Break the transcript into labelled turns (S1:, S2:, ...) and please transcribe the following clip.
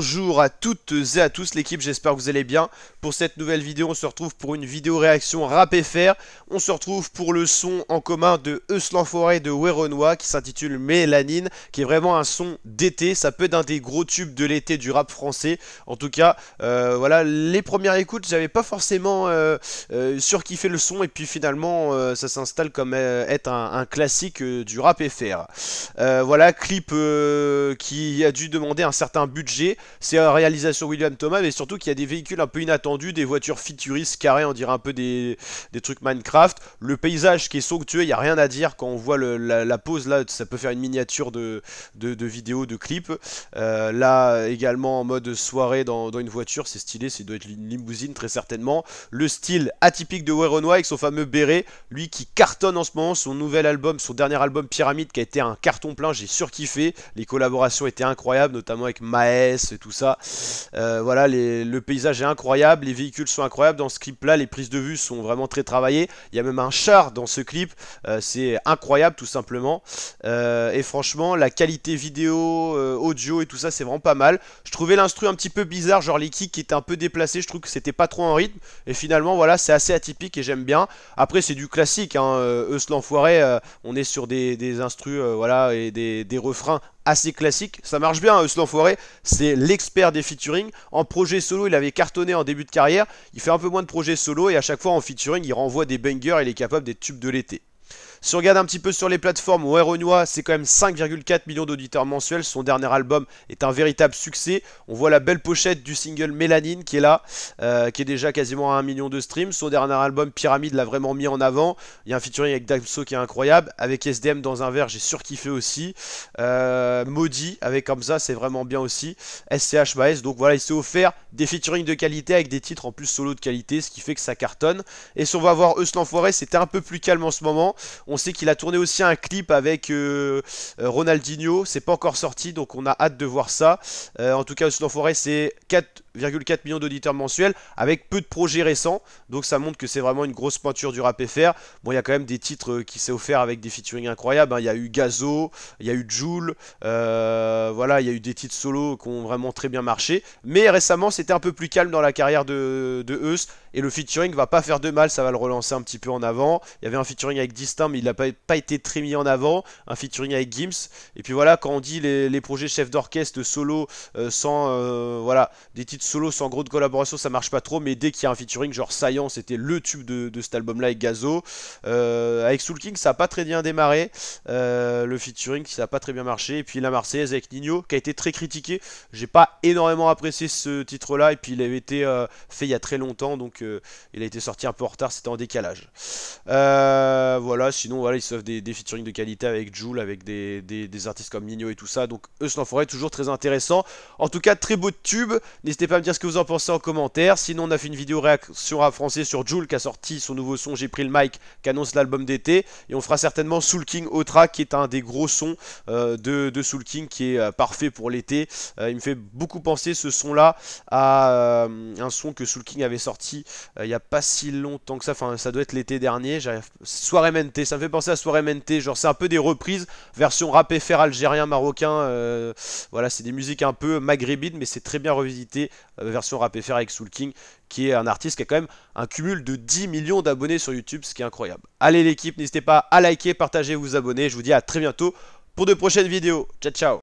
S1: Bonjour à toutes et à tous l'équipe, j'espère que vous allez bien. Pour cette nouvelle vidéo, on se retrouve pour une vidéo réaction rap FR. On se retrouve pour le son en commun de Eus l'Enfoiré de Werenoi qui s'intitule Mélanine, qui est vraiment un son d'été. Ça peut être un des gros tubes de l'été du rap français. En tout cas, voilà, les premières écoutes, j'avais pas forcément surkiffé le son et puis finalement, ça s'installe comme être un classique du rap FR. Voilà, clip qui a dû demander un certain budget. C'est la réalisation William Thomas, mais surtout qu'il y a des véhicules un peu inattendus, des voitures futuristes carrées, on dirait un peu des trucs Minecraft. Le paysage qui est somptueux, il n'y a rien à dire quand on voit la pose là, ça peut faire une miniature de vidéo, de clip. Là également en mode soirée dans une voiture, c'est stylé, ça doit être une limousine très certainement. Le style atypique de Werenoi avec son fameux béret, lui qui cartonne en ce moment, son nouvel album, son dernier album Pyramide qui a été un carton plein, j'ai surkiffé. Les collaborations étaient incroyables, notamment avec Maes et tout ça. Voilà, le paysage est incroyable, les véhicules sont incroyables dans ce clip là, les prises de vue sont vraiment très travaillées. Il y a même un char dans ce clip, c'est incroyable tout simplement. Et franchement, la qualité vidéo, audio et tout ça, c'est vraiment pas mal. Je trouvais l'instru un petit peu bizarre, genre les kicks qui étaient un peu déplacés, je trouve que c'était pas trop en rythme. Et finalement, voilà, c'est assez atypique et j'aime bien. Après, c'est du classique, hein, Eus l'Enfoiré, on est sur des instrus, voilà, et des refrains assez classique, ça marche bien, Eus l'Enfoiré, c'est l'expert des featuring. En projet solo, il avait cartonné en début de carrière, il fait un peu moins de projets solo et à chaque fois en featuring, il renvoie des bangers, il est capable des tubes de l'été. Si on regarde un petit peu sur les plateformes, Werenoi, c'est quand même 5,4 millions d'auditeurs mensuels. Son dernier album est un véritable succès. On voit la belle pochette du single Mélanine qui est là, qui est déjà quasiment à 1 million de streams. Son dernier album Pyramide l'a vraiment mis en avant. Il y a un featuring avec Damso qui est incroyable. Avec SDM dans un verre, j'ai surkiffé aussi. Maudit avec Hamza, c'est vraiment bien aussi. SCH Maes, donc voilà, il s'est offert des featuring de qualité avec des titres en plus solo de qualité, ce qui fait que ça cartonne. Et si on va voir Eus l'Enfoiré, c'était un peu plus calme en ce moment. On sait qu'il a tourné aussi un clip avec Ronaldinho, c'est pas encore sorti donc on a hâte de voir ça. En tout cas, Eus l'Enfoiré, c'est 4,4 millions d'auditeurs mensuels avec peu de projets récents, donc ça montre que c'est vraiment une grosse pointure du rap FR. Bon, il y a quand même des titres qui s'est offert avec des featuring incroyables, hein. Il y a eu Gazo, il y a eu Jul, voilà, il y a eu des titres solo qui ont vraiment très bien marché, mais récemment c'était un peu plus calme dans la carrière de Eus, et le featuring va pas faire de mal, ça va le relancer un petit peu en avant. Il y avait un featuring avec Distinct, mais il n'a pas été très mis en avant, un featuring avec Gims, et puis voilà, quand on dit les projets chefs d'orchestre solo sans voilà, des titres solo sans gros de collaboration, ça marche pas trop, mais dès qu'il y a un featuring, genre Saillant, c'était le tube de cet album-là avec Gazo. Avec Soul King, ça a pas très bien démarré, le featuring, ça a pas très bien marché, et puis la Marseillaise avec Nino, qui a été très critiqué. J'ai pas énormément apprécié ce titre-là, et puis il avait été fait il y a très longtemps, donc il a été sorti un peu en retard, c'était en décalage. Voilà, sinon voilà, il s'offre des featuring de qualité avec Jul, avec des artistes comme Nino et tout ça, donc Eus l'Enfoiré, toujours très intéressant. En tout cas, très beau tube. N'hésitez pas à me dire ce que vous en pensez en commentaire. Sinon, on a fait une vidéo réaction rap français sur Jul qui a sorti son nouveau son J'ai pris le mic, qui annonce l'album d'été. Et on fera certainement Soul King Otra, qui est un des gros sons de Soul King, qui est parfait pour l'été. Il me fait beaucoup penser ce son-là à un son que Soul King avait sorti il n'y a pas si longtemps que ça. Enfin, ça doit être l'été dernier. Soirée Mente, ça me fait penser à Soirée Mente. Genre, c'est un peu des reprises, version rap FR algérien, marocain. Voilà, c'est des musiques un peu maghrébines, mais c'est très bien revisité, version rap FR avec Soul King, qui est un artiste qui a quand même un cumul de 10 millions d'abonnés sur YouTube, ce qui est incroyable. Allez l'équipe, n'hésitez pas à liker, partager, vous abonner. Je vous dis à très bientôt pour de prochaines vidéos. Ciao, ciao.